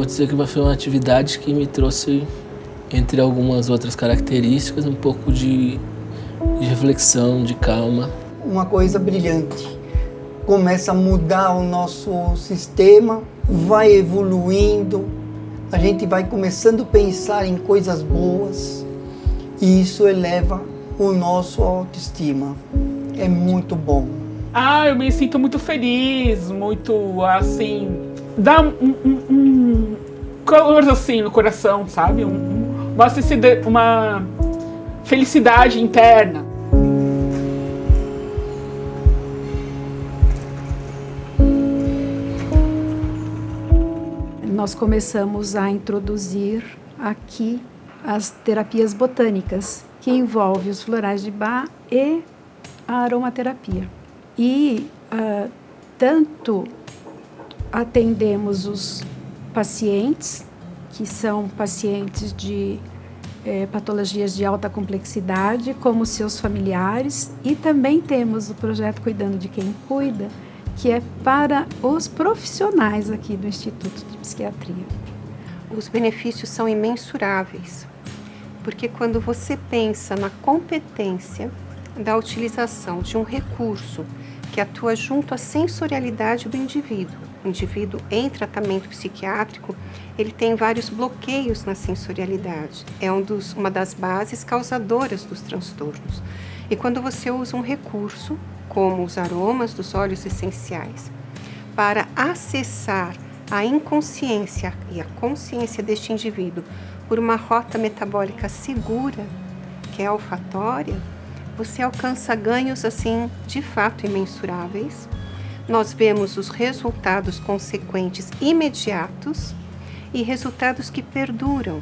dizer que foi uma atividade que me trouxe, entre algumas outras características, um pouco de reflexão, de calma. Uma coisa brilhante. Começa a mudar o nosso sistema, vai evoluindo, a gente vai começando a pensar em coisas boas e isso eleva o nosso autoestima. É muito bom. Eu me sinto muito feliz, muito assim, dá um calor assim no coração, sabe? Uma felicidade interna. Nós começamos a introduzir aqui as terapias botânicas, que envolvem os florais de Bach e a aromaterapia. E tanto atendemos os pacientes, que são pacientes de patologias de alta complexidade, como seus familiares, e também temos o projeto Cuidando de Quem Cuida, que é para os profissionais aqui do Instituto de Psiquiatria. Os benefícios são imensuráveis, porque quando você pensa na competência da utilização de um recurso que atua junto à sensorialidade do indivíduo. O indivíduo em tratamento psiquiátrico, ele tem vários bloqueios na sensorialidade. É uma das bases causadoras dos transtornos. E quando você usa um recurso, como os aromas dos óleos essenciais, para acessar a inconsciência e a consciência deste indivíduo por uma rota metabólica segura, que é a olfatória, você alcança ganhos assim de fato imensuráveis. Nós vemos os resultados consequentes imediatos e resultados que perduram,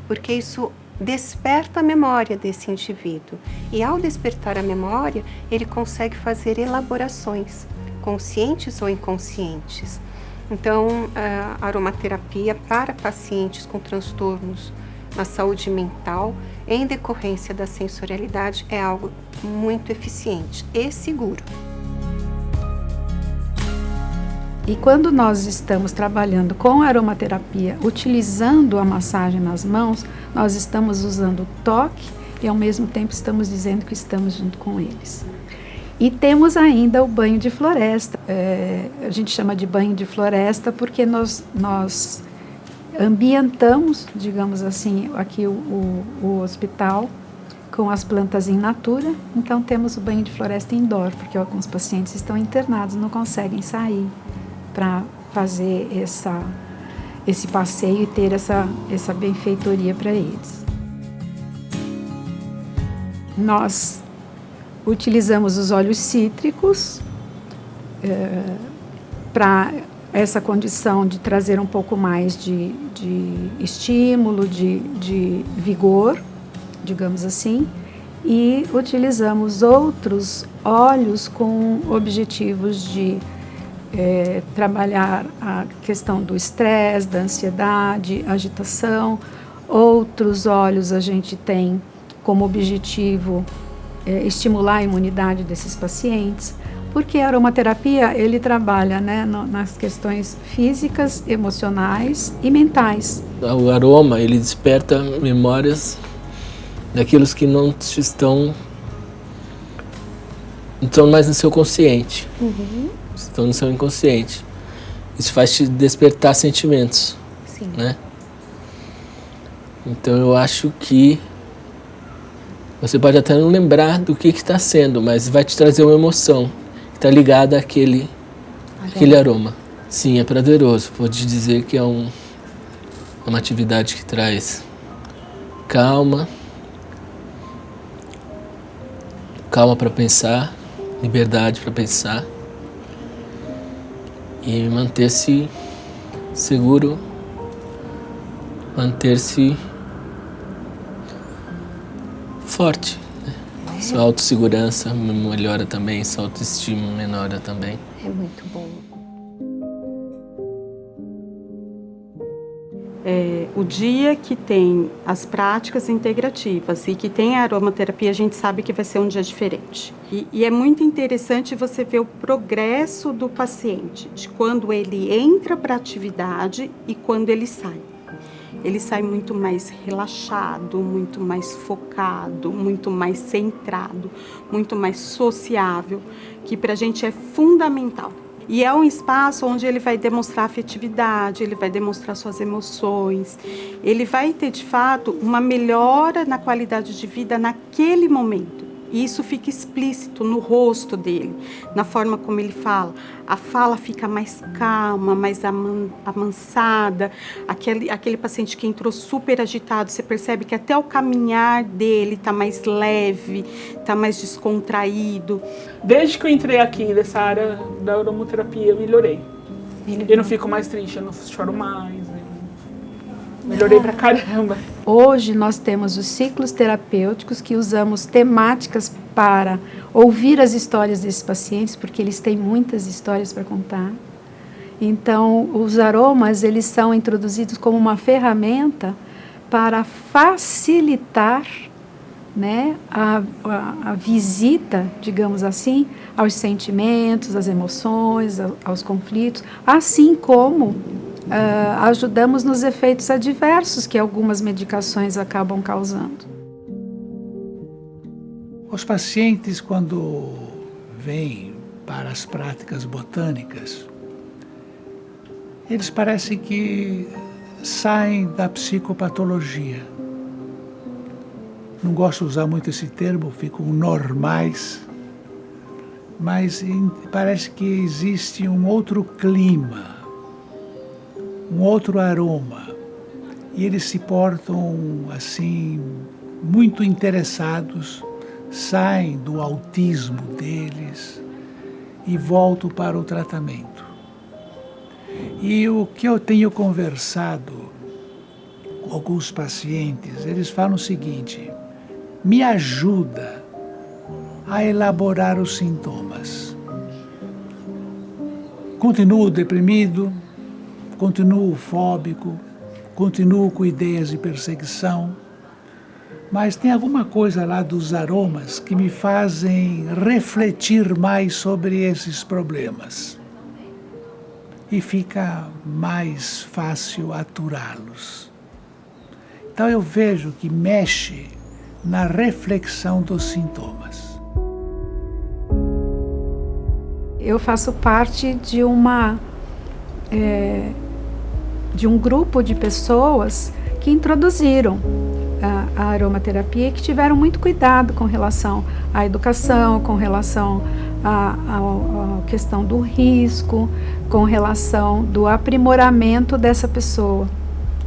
porque isso desperta a memória desse indivíduo. E ao despertar a memória, ele consegue fazer elaborações, conscientes ou inconscientes. Então, a aromaterapia para pacientes com transtornos na saúde mental, em decorrência da sensorialidade, é algo muito eficiente e seguro. E quando nós estamos trabalhando com a aromaterapia, utilizando a massagem nas mãos, nós estamos usando o toque e ao mesmo tempo estamos dizendo que estamos junto com eles. E temos ainda o banho de floresta. A gente chama de banho de floresta porque nós ambientamos, digamos assim, aqui o hospital com as plantas in natura. Então temos o banho de floresta indoor, porque alguns pacientes estão internados, não conseguem sair para fazer esse passeio e ter essa benfeitoria para eles. Nós utilizamos os óleos cítricos para essa condição de trazer um pouco mais de estímulo, de vigor, digamos assim, e utilizamos outros óleos com objetivos de trabalhar a questão do estresse, da ansiedade, agitação. Outros óleos a gente tem como objetivo estimular a imunidade desses pacientes, porque a aromaterapia ele trabalha, né, nas questões físicas, emocionais e mentais. O aroma ele desperta memórias daquilo que não estão mais no seu consciente. Estão no seu inconsciente. Isso faz te despertar sentimentos. Sim. Né? Então eu acho que você pode até não lembrar do que está sendo, mas vai te trazer uma emoção que está ligada àquele aroma. Sim, é prazeroso. Vou te dizer que é uma atividade que traz calma para pensar, liberdade para pensar e manter-se seguro, manter-se forte. Né? Sua autossegurança melhora também, sua autoestima melhora também. É muito bom. O dia que tem as práticas integrativas e que tem a aromaterapia, a gente sabe que vai ser um dia diferente. E é muito interessante você ver o progresso do paciente, de quando ele entra para a atividade e quando ele sai. Ele sai muito mais relaxado, muito mais focado, muito mais centrado, muito mais sociável, que para a gente é fundamental. E é um espaço onde ele vai demonstrar afetividade, ele vai demonstrar suas emoções, ele vai ter, de fato, uma melhora na qualidade de vida naquele momento. E isso fica explícito no rosto dele, na forma como ele fala. A fala fica mais calma, mais amansada. Aquele paciente que entrou super agitado, você percebe que até o caminhar dele está mais leve, está mais descontraído. Desde que eu entrei aqui nessa área da aromaterapia, eu melhorei. Eu não fico mais triste, eu não choro mais. Melhorei pra caramba. Hoje nós temos os ciclos terapêuticos que usamos temáticas para ouvir as histórias desses pacientes, porque eles têm muitas histórias para contar. Então, os aromas, eles são introduzidos como uma ferramenta para facilitar, né, a visita, digamos assim, aos sentimentos, às emoções, aos conflitos, assim como ajudamos nos efeitos adversos que algumas medicações acabam causando. Os pacientes, quando vêm para as práticas botânicas, eles parecem que saem da psicopatologia. Não gosto de usar muito esse termo, ficam normais, mas parece que existe um outro clima, um outro aroma, e eles se portam assim, muito interessados, saem do autismo deles e voltam para o tratamento. E o que eu tenho conversado com alguns pacientes, eles falam o seguinte: me ajuda a elaborar os sintomas. Continuo deprimido, continuo fóbico, continuo com ideias de perseguição, mas tem alguma coisa lá dos aromas que me fazem refletir mais sobre esses problemas. E fica mais fácil aturá-los. Então eu vejo que mexe na reflexão dos sintomas. Eu faço parte de um grupo de pessoas que introduziram a aromaterapia e que tiveram muito cuidado com relação à educação, com relação à questão do risco, com relação do aprimoramento dessa pessoa,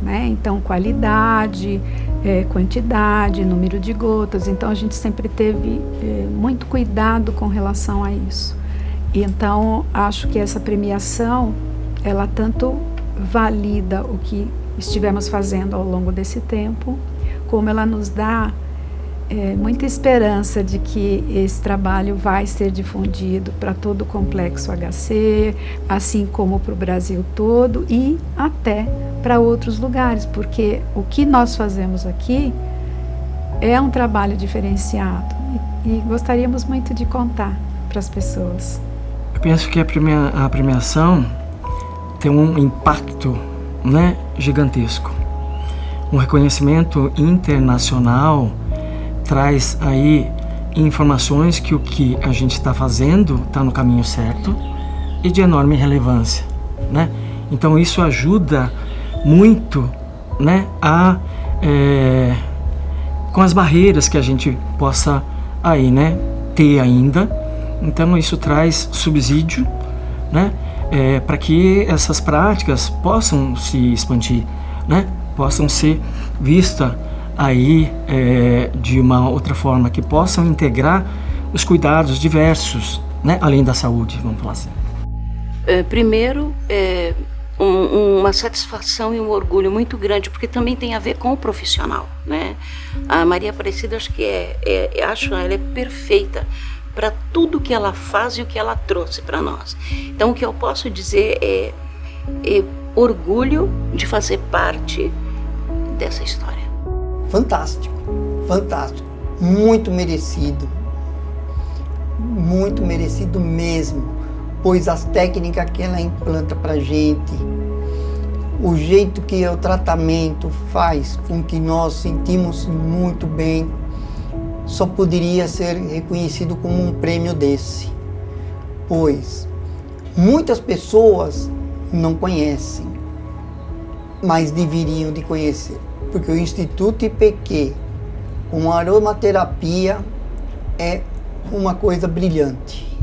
né? Então, qualidade, quantidade, número de gotas. Então, a gente sempre teve muito cuidado com relação a isso. E então, acho que essa premiação, ela tanto valida o que estivemos fazendo ao longo desse tempo, como ela nos dá muita esperança de que esse trabalho vai ser difundido para todo o complexo HC, assim como para o Brasil todo e até para outros lugares, porque o que nós fazemos aqui é um trabalho diferenciado e gostaríamos muito de contar para as pessoas. Eu penso que a premiação tem um impacto, né, gigantesco. Um reconhecimento internacional traz aí informações que o que a gente está fazendo está no caminho certo e de enorme relevância, né? Então isso ajuda muito, né, com as barreiras que a gente possa aí, né, ter ainda. Então isso traz subsídio, né, para que essas práticas possam se expandir, né, possam ser vistas aí de uma outra forma, que possam integrar os cuidados diversos, né, além da saúde, vamos falar assim. Primeiro, uma satisfação e um orgulho muito grande, porque também tem a ver com o profissional, né? A Maria Aparecida, acho que ela é perfeita para tudo que ela faz e o que ela trouxe para nós. Então, o que eu posso dizer orgulho de fazer parte dessa história. Fantástico, fantástico. Muito merecido mesmo, pois as técnicas que ela implanta pra gente, o jeito que o tratamento faz com que nós sentimos muito bem, só poderia ser reconhecido como um prêmio desse, pois muitas pessoas não conhecem, mas deveriam de conhecer, porque o Instituto IPQ com aromaterapia é uma coisa brilhante.